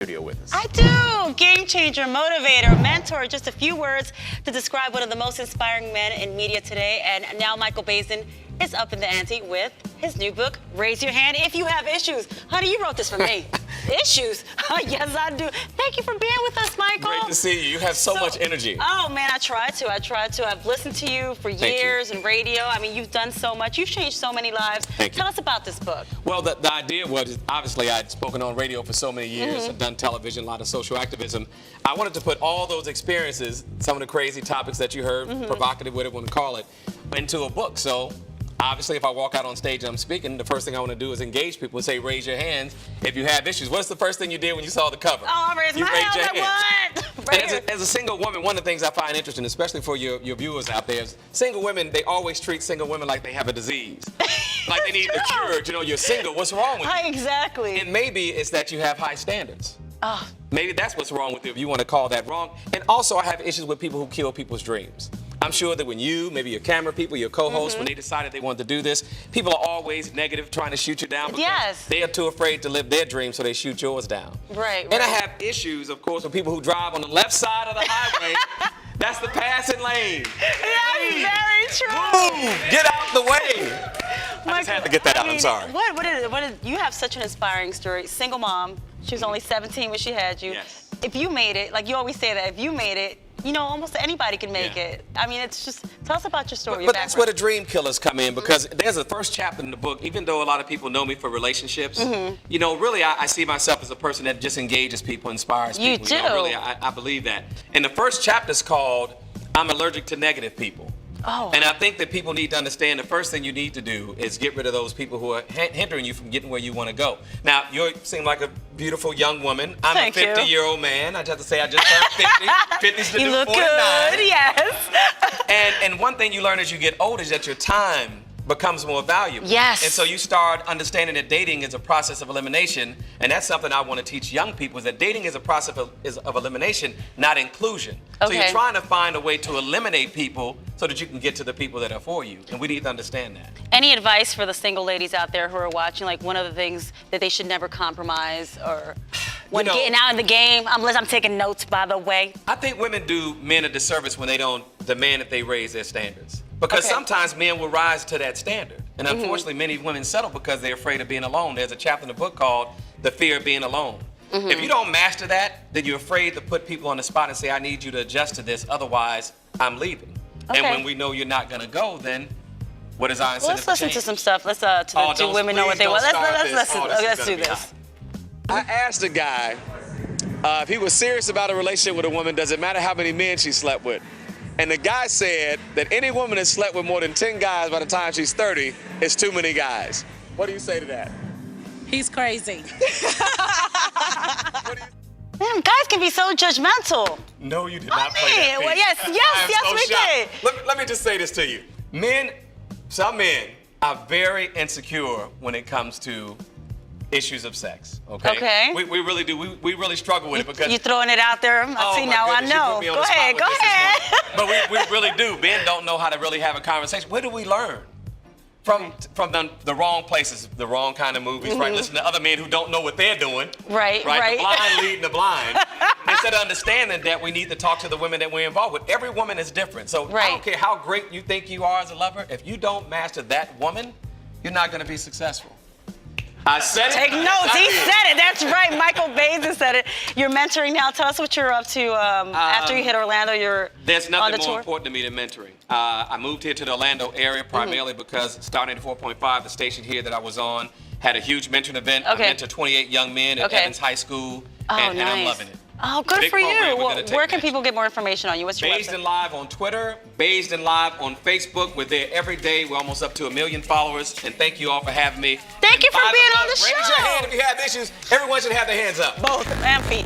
Studio with us. I do. Game changer, motivator, mentor, just a few words to describe one of the most inspiring men in media today. And now Michael Baisden is up in the ante with his new book, Raise Your Hand If You Have Issues. Honey, you wrote this for me. Issues? Yes, I do. Thank you for being with us, Michael. Great to see you. You have so much energy. Oh, man, I try to. I've listened to you for years in radio. I mean, you've done so much. You've changed so many lives. Tell us about this book. Well, the idea was, obviously, I'd spoken on radio for so many years, I've done television, a lot of social activism. I wanted to put all those experiences, some of the crazy topics that you heard, provocative, whatever you want to call it, into a book. So, obviously, if I walk out on stage and I'm speaking, the first thing I want to do is engage people and say, raise your hands if you have issues. What's the first thing you did when you saw the cover? Oh, I raised my hand. What? And as a single woman, one of the things I find interesting, especially for your viewers out there, is single women, they always treat single women like they have a disease. Like they need a cure. You know, you're single. What's wrong with you? Exactly. And maybe it's that you have high standards. Oh. Maybe that's what's wrong with you, if you want to call that wrong. And also, I have issues with people who kill people's dreams. I'm sure that when you, maybe your camera people, your co-hosts, when they decided they wanted to do this, people are always negative, trying to shoot you down because they are too afraid to live their dream, so they shoot yours down. Right. And I have issues, of course, with people who drive on the left side of the highway. That's the passing lane. That's very true. Move, get out the way. I just had to get that out. I'm sorry. What is you have such an inspiring story. Single mom. She was only 17 when she had you. Yes. If you made it, like you always say that, if you made it, you know, almost anybody can make it. I mean, it's just, tell us about your story. But that's where the dream killers come in, because there's a first chapter in the book, even though a lot of people know me for relationships, you know, really I see myself as a person that just engages people, inspires people. You do. You know, really, I believe that. And the first chapter is called, I'm Allergic to Negative People. Oh. And I think that people need to understand the first thing you need to do is get rid of those people who are hindering you from getting where you want to go. Now, you seem like a beautiful young woman. I'm a 50-year-old man. I just have to say I just turned 50. 50's the new 49. You look good, yes. And one thing you learn as you get older is that your time becomes more valuable. Yes. And so you start understanding that dating is a process of elimination, and that's something I want to teach young people, is that dating is a process of elimination, not inclusion. So you're trying to find a way to eliminate people so that you can get to the people that are for you, and we need to understand that. Any advice for the single ladies out there who are watching, like one of the things that they should never compromise, or when getting out in the game? I'm taking notes, by the way. I think women do men a disservice when they don't demand that they raise their standards. Because sometimes men will rise to that standard. And unfortunately, many women settle because they're afraid of being alone. There's a chapter in the book called The Fear of Being Alone. If you don't master that, then you're afraid to put people on the spot and say, I need you to adjust to this, otherwise I'm leaving. And when we know you're not going to go, then what is our incentive? Let's listen to some stuff. Let's to the two women know what they want. Let's do this. I asked a guy if he was serious about a relationship with a woman, does it matter how many men she slept with? And the guy said that any woman that slept with more than 10 guys by the time she's 30 is too many guys. What do you say to that? He's crazy. Damn, guys can be so judgmental. No, you did not play that well, yes, we did. Let me just say this to you. Some men are very insecure when it comes to issues of sex, okay? We really do. We really struggle with it because... You throwing it out there? I know. Go ahead. But we really do. Men don't know how to really have a conversation. Where do we learn? From the wrong places, the wrong kind of movies, right? Listen to other men who don't know what they're doing. Right. The blind leading the blind. Instead of understanding that we need to talk to the women that we're involved with. Every woman is different. So I don't care how great you think you are as a lover. If you don't master that woman, you're not going to be successful. I said it. Take notes. He said it. That's right. Michael Baisden said it. You're mentoring now. Tell us what you're up to after you hit Orlando. There's nothing more important to me than mentoring. I moved here to the Orlando area primarily because starting at 4.5, the station here that I was on had a huge mentoring event. I mentored 28 young men at Evans High School, and I'm loving it. Oh, good for you. Where can people get more information on you? What's your website? Baisden Live on Twitter, Baisden Live on Facebook. We're there every day. We're almost up to 1 million followers. And thank you all for having me. Thank you for being on the show. Raise your hand if you have issues. Everyone should have their hands up. Both and feet.